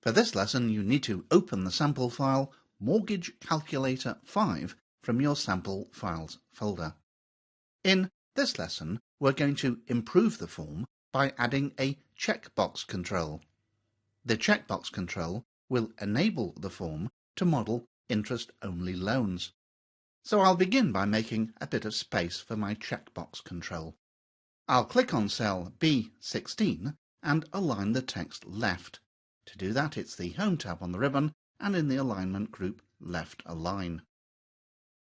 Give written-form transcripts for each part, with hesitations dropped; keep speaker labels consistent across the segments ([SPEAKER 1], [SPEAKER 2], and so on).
[SPEAKER 1] For this lesson, you need to open the sample file Mortgage Calculator 5 from your Sample Files folder. In this lesson, we're going to improve the form by adding a checkbox control. The checkbox control will enable the form to model interest-only loans. So I'll begin by making a bit of space for my checkbox control. I'll click on cell B16 and align the text left. To do that, it's the Home tab on the ribbon and in the alignment group Left Align.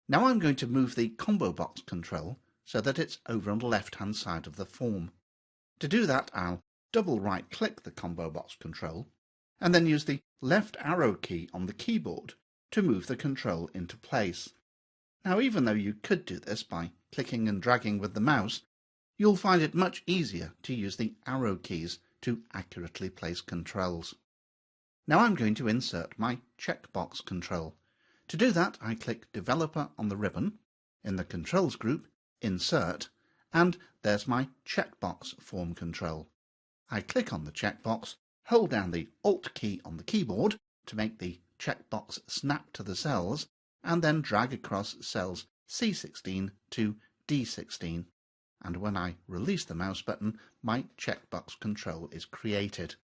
[SPEAKER 1] Now I'm going to move the combo box control so that it's over on the left-hand side of the form. To do that, I'll double right-click the combo box control and then use the left arrow key on the keyboard to move the control into place. Now, even though you could do this by clicking and dragging with the mouse, you'll find it much easier to use the arrow keys to accurately place controls. Now I'm going to insert my checkbox control. To do that, I click Developer on the ribbon, in the Controls group, Insert, and there's my Checkbox Form Control. I click on the checkbox, hold down the Alt key on the keyboard to make the checkbox snap to the cells, and then drag across cells C16 to D16. And when I release the mouse button, my checkbox control is created.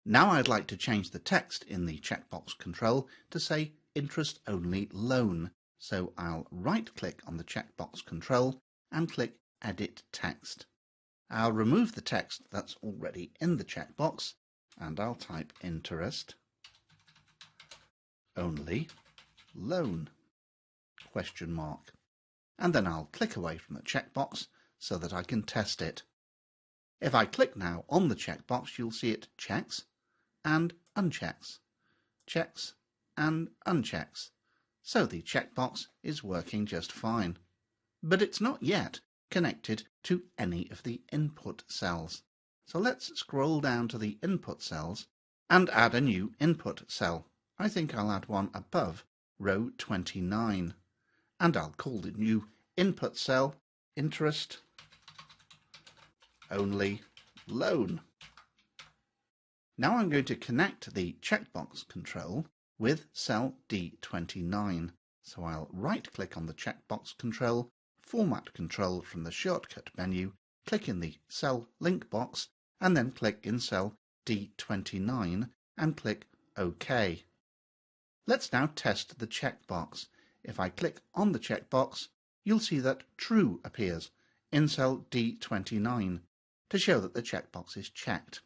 [SPEAKER 1] Now I'd like to change the text in the checkbox control to say Interest Only Loan. So I'll right-click on the checkbox control and click Edit Text. I'll remove the text that's already in the checkbox and I'll type Interest Only Loan ? And then I'll click away from the checkbox so that I can test it. If I click now on the checkbox, you'll see it checks and unchecks, checks and unchecks. So the checkbox is working just fine. But it's not yet connected to any of the input cells. So let's scroll down to the input cells and add a new input cell. I think I'll add one above row 29. And I'll call the new input cell Interest Only Loan. Now I'm going to connect the checkbox control with cell D29. So I'll right-click on the checkbox control, Format Control from the shortcut menu, click in the cell link box, and then click in cell D29 and click OK. Let's now test the checkbox. If I click on the checkbox, you'll see that True appears in cell D29 to show that the checkbox is checked.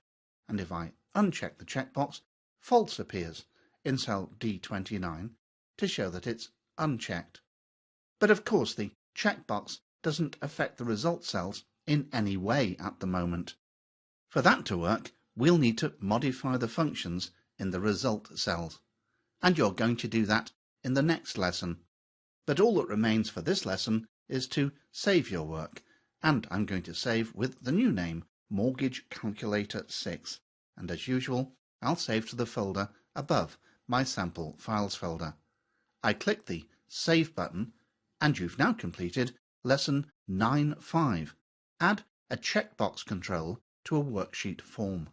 [SPEAKER 1] And if I uncheck the checkbox, False appears in cell D29 to show that it's unchecked. But of course, the checkbox doesn't affect the result cells in any way at the moment. For that to work, we'll need to modify the functions in the result cells. And you're going to do that in the next lesson. But all that remains for this lesson is to save your work, and I'm going to save with the new name, Mortgage Calculator 6. And as usual, I'll save to the folder above my Sample Files folder. I click the Save button, and you've now completed Lesson 9.5. Add a checkbox control to a worksheet form.